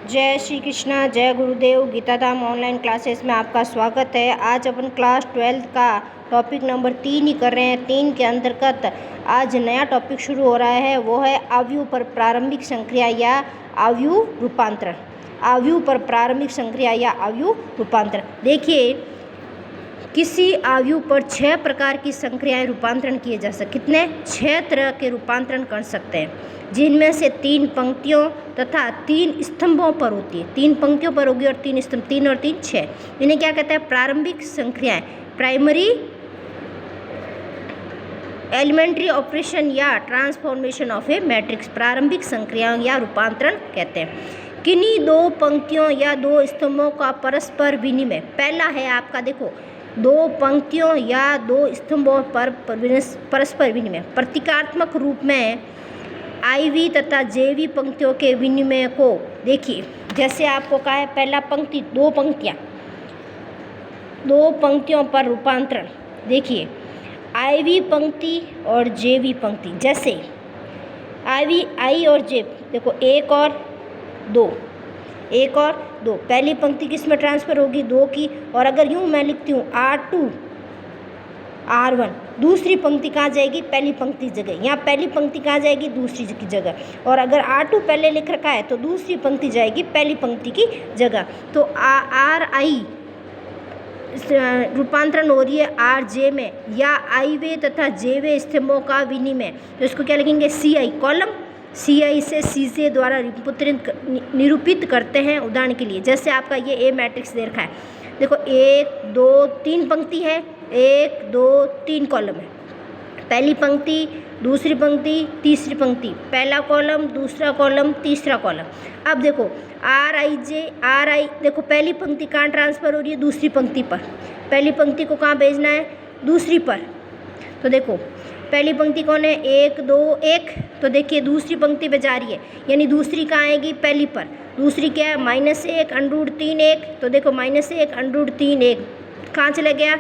जय श्री कृष्णा, जय गुरुदेव। गीताधाम online classes में आपका स्वागत है। आज अपन क्लास 12 का टॉपिक नंबर 3 ही कर रहे हैं। 3 के अंतर्गत आज नया टॉपिक शुरू हो रहा है, वो है आव्यूह पर प्रारंभिक संक्रिया या आव्यूह रूपांतरण। आव्यूह पर प्रारंभिक संक्रिया या आव्यूह रूपांतरण। देखिए, किसी आव्यूह पर 6 प्रकार की संक्रियाएं रूपांतरण किए जा सकते। कितने? 6 तरह के रूपांतरण कर सकते हैं, जिनमें से 3 पंक्तियों तथा 3 स्तंभों पर होती है। 3 पंक्तियों पर होगी और 3 स्तंभ, 3 और 3 6। इन्हें क्या कहते हैं? प्रारंभिक संक्रियाएं। प्राइमरी एलिमेंट्री ऑपरेशन या ट्रांसफॉर्मेशन ऑफ ए मैट्रिक्स प्रारंभिक संक्रियाओं या रूपांतरण कहते हैं। किन्हीं 2 पंक्तियों या 2 स्तंभों का परस्पर विनिमय। पहला है आपका, देखो, 2 पंक्तियों या 2 स्तंभों पर परस्पर विनिमय। प्रतीकात्मक रूप में IV तथा JV पंक्तियों के विनिमय को देखिए। जैसे आपको कहा है, पहला पंक्ति, 2 पंक्तियाँ, 2 पंक्तियों पर रूपांतरण। देखिए, IV पंक्ति और JV पंक्ति। जैसे I और J, देखो 1 और 2, 1 और 2। पहली पंक्ति किस में ट्रांसफ़र होगी? 2 की। और अगर यूँ मैं लिखती हूँ R2 R1, दूसरी पंक्ति कहाँ जाएगी? पहली पंक्ति की जगह। यहाँ पहली पंक्ति कहाँ जाएगी? दूसरी की जगह। और अगर R2 पहले लिख रखा है तो दूसरी पंक्ति जाएगी पहली पंक्ति की जगह। तो RI रूपांतरण हो रही है RJ में, या IV तथा JV स्तंभों का विनिमय। तो इसको क्या लिखेंगे? CI column. CI से CJ द्वारा निरूपित करते हैं। उदाहरण के लिए, जैसे आपका ये A मैट्रिक्स दे रखा है, देखो 1 2 3 पंक्ति है, 1 2 3 कॉलम है। पहली पंक्ति, दूसरी पंक्ति, तीसरी पंक्ति, पहला कॉलम, दूसरा कॉलम, तीसरा कॉलम। अब देखो RI, देखो पहली पंक्ति कहाँ ट्रांसफ़र हो रही है? दूसरी पंक्ति पर। पहली पंक्ति को कहाँ भेजना है? दूसरी पर। तो देखो, पहली पंक्ति कौन है? 1 2 1। तो देखिए, दूसरी पंक्ति पे जा रही है, यानी दूसरी कहाँ आएगी? पहली पर। दूसरी क्या है? -1√3 1। तो देखो, -1√3 1 कहाँ चला गया?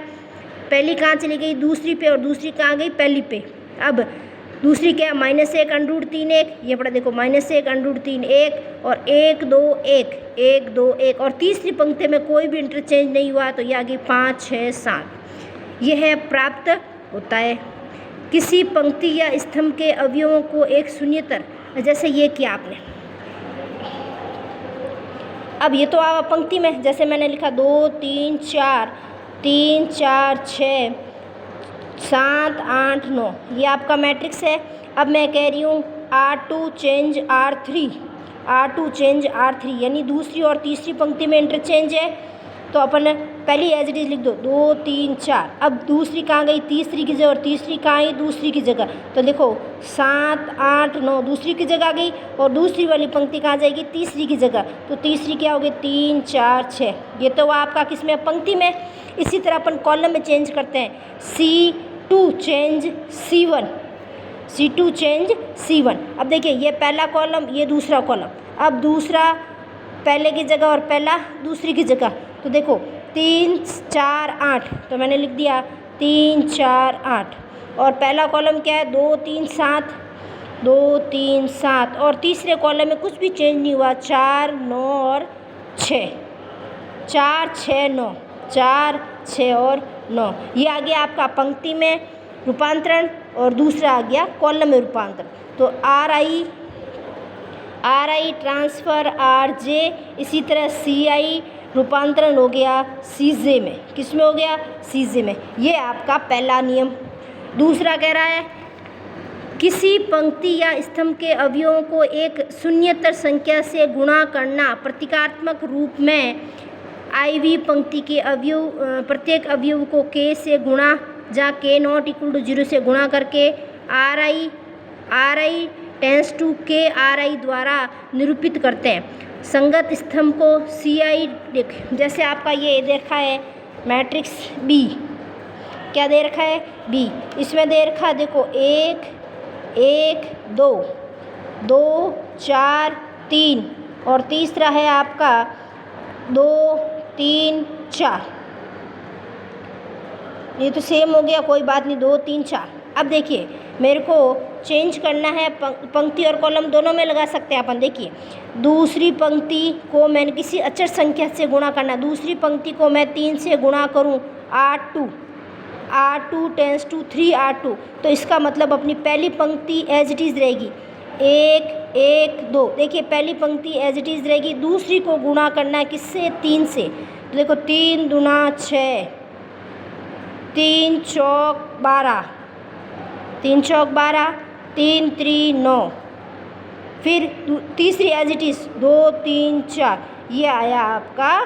पहली कहाँ चली गई? दूसरी पे। और दूसरी कहाँ गई? पहली पे। अब दूसरी क्या है? -1√3 1। ये पड़ा, देखो, -1√3 1 और 1 2 1 1 2 1। और तीसरी पंक्ति में कोई भी इंटरचेंज नहीं हुआ, तो ये आ गई 5 6 7। यह प्राप्त होता है किसी पंक्ति या स्तंभ के अवयवों को एक शून्यतर। जैसे ये किया आपने। अब ये तो आवा पंक्ति में, जैसे मैंने लिखा 2 3 4 3 4 6 7 8 9, ये आपका मैट्रिक्स है। अब मैं कह रही हूँ R2 change R3, R2 change R3, यानी दूसरी और तीसरी पंक्ति में इंटरचेंज है। तो अपन पहली एज इट इज लिख दो, 2 3 4। अब दूसरी कहाँ गई? तीसरी की जगह। और तीसरी कहाँ आई? दूसरी की जगह। तो देखो, 7 8 9 दूसरी की जगह गई, और दूसरी वाली पंक्ति कहाँ जाएगी? तीसरी की जगह। तो तीसरी क्या होगी? 3 4 6। ये तो आपका किस में? पंक्ति में। इसी तरह अपन कॉलम में चेंज करते हैं। C2 change C1, C2 change C1। अब देखिए, ये पहला कॉलम, ये दूसरा कॉलम। अब दूसरा पहले की जगह और पहला दूसरी की जगह। तो देखो, 3 4 8। तो मैंने लिख दिया 3 4 8। और पहला कॉलम क्या है? 2 3 7, 2 3 7। और तीसरे कॉलम में कुछ भी चेंज नहीं हुआ, 4 9 और 6, 4 6 9, 4 6 और 9। ये आ गया आपका पंक्ति में रूपांतरण, और दूसरा आ गया कॉलम में रूपांतरण। तो RI ट्रांसफ़र RJ, इसी तरह CI रूपांतरण हो गया CJ में। किस में हो गया? CJ में। ये आपका पहला नियम। दूसरा कह रहा है, किसी पंक्ति या स्तंभ के अवयवों को एक शून्यतर संख्या से गुणा करना। प्रतीकात्मक रूप में IV पंक्ति के अवयव, प्रत्येक अवयव को K से गुणा या K ≠ 0 से गुणा करके RI tends to K RI द्वारा निरूपित करते हैं। संगत स्तंभ को CI, जैसे आपका ये देखा है मैट्रिक्स B, क्या दे रखा है? B। इसमें दे रखा है, देखो, 1 1 2 2 4 3, और तीसरा है आपका 2 3 4। ये तो सेम हो गया, कोई बात नहीं, 2 3 4। अब देखिए, मेरे को चेंज करना है, पंक्ति और कॉलम दोनों में लगा सकते हैं अपन। देखिए, दूसरी पंक्ति को मैंने किसी अचर संख्या से गुणा करना है। दूसरी पंक्ति को मैं 3 से गुणा करूँ, R2 टेंस टू 3 R2, तो इसका मतलब अपनी पहली पंक्ति एज इट इज़ रहेगी 1 1 2। देखिए, पहली पंक्ति एज इट इज़ रहेगी। दूसरी को गुणा करना है किससे? 3 से। तो देखो 3 दूना 6, 3 चौक 12, 3 चौक 12, 3 3 9, फिर तीसरी एज इट इज़ 2 3 4, ये आया आपका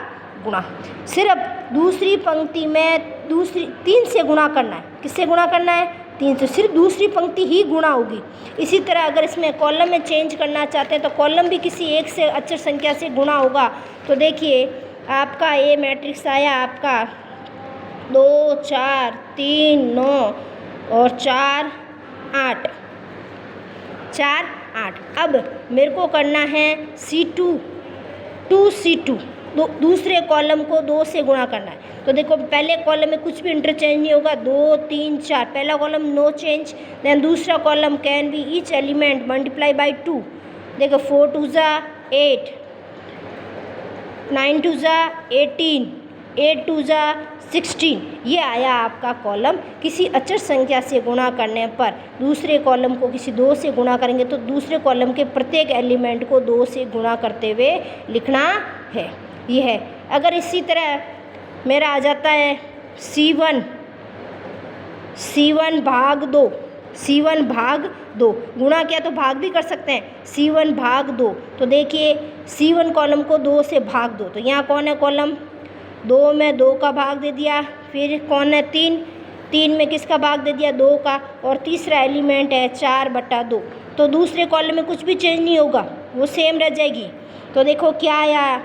गुणा। सिर्फ दूसरी पंक्ति में दूसरी 3 से गुणा करना है। किससे गुणा करना है? 3 से। सिर्फ दूसरी पंक्ति ही गुणा होगी। इसी तरह अगर इसमें कॉलम में चेंज करना चाहते हैं तो कॉलम भी किसी एक से अचर संख्या से गुणा होगा। तो देखिए, आपका ये मैट्रिक्स आया आपका 2 4 3 9 और 4 8, 4 8। अब मेरे को करना है C2 2C2, दूसरे कॉलम को 2 से गुणा करना है। तो देखो, पहले कॉलम में कुछ भी इंटरचेंज नहीं होगा, 2 3 4, पहला कॉलम नो चेंज, देन दूसरा column can be each element multiply by 2। देखो 4 2 जा 8, 9 2 जा 18, 8 2 जा 16, ये आया आपका कॉलम। किसी अचर संख्या से गुणा करने पर दूसरे कॉलम को किसी 2 से गुणा करेंगे तो दूसरे कॉलम के प्रत्येक एलिमेंट को 2 से गुणा करते हुए लिखना है। ये है। अगर इसी तरह मेरा आ जाता है C1 भाग 2, C1 भाग 2, गुणा किया तो भाग भी कर सकते हैं, C1 भाग 2। तो देखिए, C1 कॉलम को 2 से भाग दो, तो यहाँ कौन है कॉलम? 2 में 2 का भाग दे दिया, फिर कौन है 3 में किसका भाग दे दिया? 2 का, और तीसरा एलिमेंट है 4/2। तो दूसरे कॉलम में कुछ भी चेंज नहीं होगा, वो सेम रह जाएगी। तो देखो क्या आया,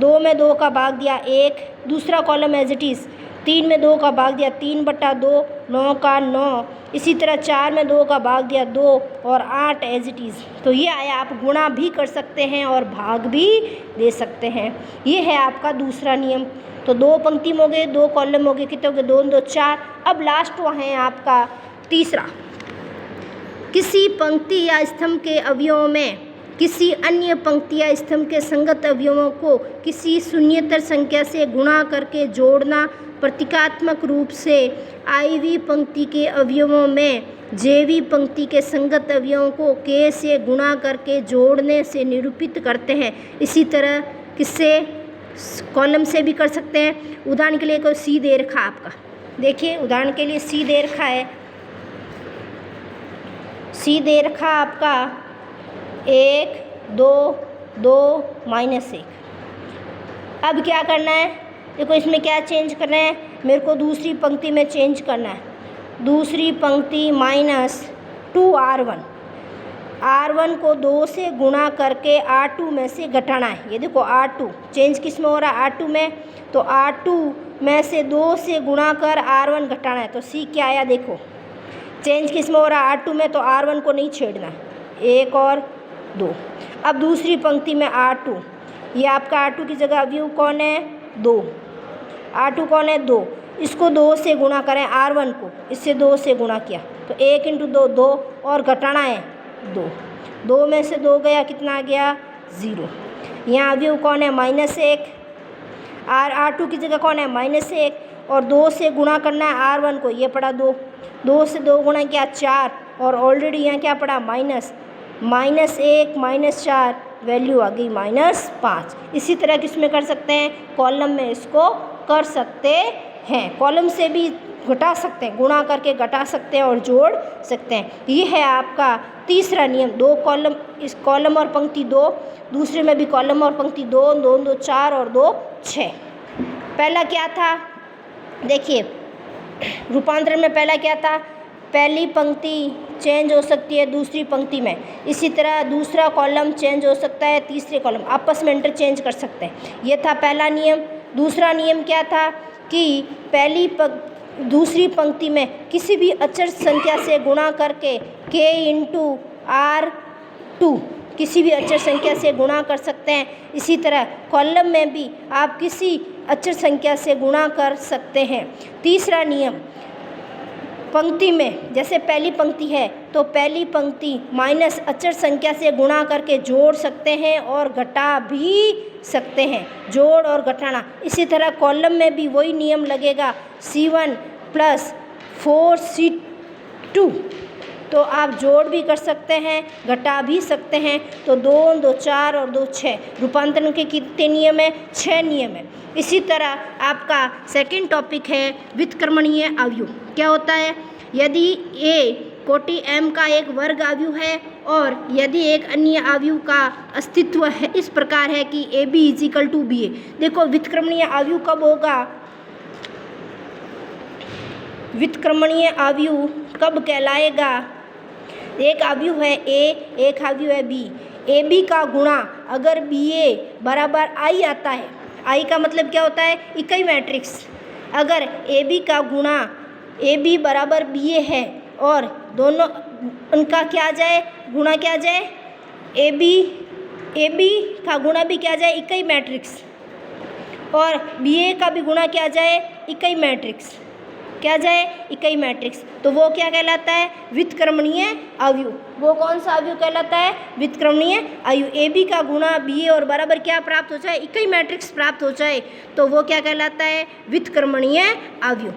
2 में 2 का भाग दिया 1, दूसरा कॉलम एज इट इज़, 3 में 2 का भाग दिया 3/2, 9 का 9, इसी तरह 4 में 2 का भाग दिया 2 और 8 एज इट इज़। तो ये आया, आप गुणा भी कर सकते हैं और भाग भी दे सकते हैं। ये है आपका दूसरा नियम। तो 2 पंक्ति में हो गए, 2 कॉलम हो गए, कितने हो गए? 2 2 4। अब लास्ट है आपका तीसरा, किसी पंक्ति या स्तंभ के अवयवों में किसी अन्य पंक्ति या स्तंभ के संगत अवयवों को किसी शून्येतर संख्या से गुणा करके जोड़ना। प्रतीकात्मक रूप से IV पंक्ति के अवयवों में JV पंक्ति के संगत अवयवों को K से गुणा करके जोड़ने से निरूपित करते हैं। इसी तरह किससे? कॉलम से भी कर सकते हैं। उदाहरण के लिए कोई C दे रखा आपका, देखिए उदाहरण के लिए C दे रखा है, C दे रखा आपका 1 2 2 -1। अब क्या करना है? देखो, इसमें क्या चेंज करना है? मेरे को दूसरी पंक्ति में चेंज करना है। दूसरी पंक्ति -2R1, R1 को 2 से गुणा करके R2 में से घटाना है। ये देखो R2 चेंज किस में हो रहा है? R2 में। तो R2 में से 2 से गुणा कर R1 घटाना है। तो C क्या आया? देखो, चेंज किस में हो रहा है? R2 में, तो R1 को नहीं छेड़ना, 1 और 2। अब दूसरी पंक्ति में R2, ये आपका R2 की जगह अवयव कौन है? 2। R2 कौन है? 2। इसको 2 से गुणा करें, R1 को इससे 2 से गुणा किया तो 1 × 2 2, और घटाना है 2। 2 में से 2 गया, कितना आ गया? 0। यहाँ अवयव कौन है? -1। R2 की जगह कौन है? -1, और 2 से गुणा करना है R1 को, ये पड़ा 2। 2 से 2 गुणा किया 4, और ऑलरेडी यहाँ क्या पड़ा? -1 -4, वैल्यू आ गई -5। इसी तरह किसमें कर सकते हैं? कॉलम में इसको कर सकते हैं। कॉलम से भी घटा सकते हैं, गुणा करके घटा सकते हैं और जोड़ सकते हैं। ये है आपका तीसरा नियम। 2 कॉलम, इस कॉलम और पंक्ति 2, दूसरे में भी कॉलम और पंक्ति 2 2 2 4 और 2 6। पहला क्या था? देखिए, रूपांतरण में पहला क्या था? पहली पंक्ति चेंज हो सकती है दूसरी पंक्ति में, इसी तरह दूसरा कॉलम चेंज हो सकता है तीसरे कॉलम, आपस में इंटरचेंज कर सकते हैं। ये था पहला नियम। दूसरा नियम क्या था कि दूसरी पंक्ति में किसी भी अचर संख्या से गुणा करके K × R2 किसी भी अचर संख्या से गुणा कर सकते हैं। इसी तरह कॉलम में भी आप किसी अचर संख्या से गुणा कर सकते हैं। तीसरा नियम, पंक्ति में जैसे पहली पंक्ति है तो पहली पंक्ति माइनस अचर संख्या से गुणा करके जोड़ सकते हैं और घटा भी सकते हैं, जोड़ और घटाना। इसी तरह कॉलम में भी वही नियम लगेगा, C1 + 4C2, तो आप जोड़ भी कर सकते हैं, घटा भी सकते हैं। तो 2 2 4 और 2 6, रूपांतरण के कितने नियम है? 6 नियम है। इसी तरह आपका सेकंड टॉपिक है व्युत्क्रमणीय अवयव। क्या होता है? यदि A कोटि M का एक वर्ग अवयव है और यदि एक अन्य अवयव का अस्तित्व है इस प्रकार है कि AB = BA। देखो व्युत्क्रमणीय अवयव कब होगा? व्युत्क्रमणीय अवयव कब कहलाएगा? एक अवयव है A, एक अवयव है B। AB का गुणा अगर BA बराबर I आता है, I का मतलब क्या होता है? इकाई मैट्रिक्स। अगर AB का गुणा AB बराबर BA है और दोनों उनका क्या आ जाए? गुणा क्या आ जाए? AB का गुणा भी क्या आ जाए? इकाई मैट्रिक्स। और BA का भी गुणा क्या आ जाए? इकाई मैट्रिक्स। क्या जाए? इकाई मैट्रिक्स। तो वो क्या कहलाता है? व्युत्क्रमणीय अवयव। वो कौन सा अवयव कहलाता है? व्युत्क्रमणीय अवयव। AB का गुणा BA और बराबर क्या प्राप्त हो जाए? इकाई मैट्रिक्स प्राप्त हो जाए, तो वो क्या कहलाता है? व्युत्क्रमणीय अवयव।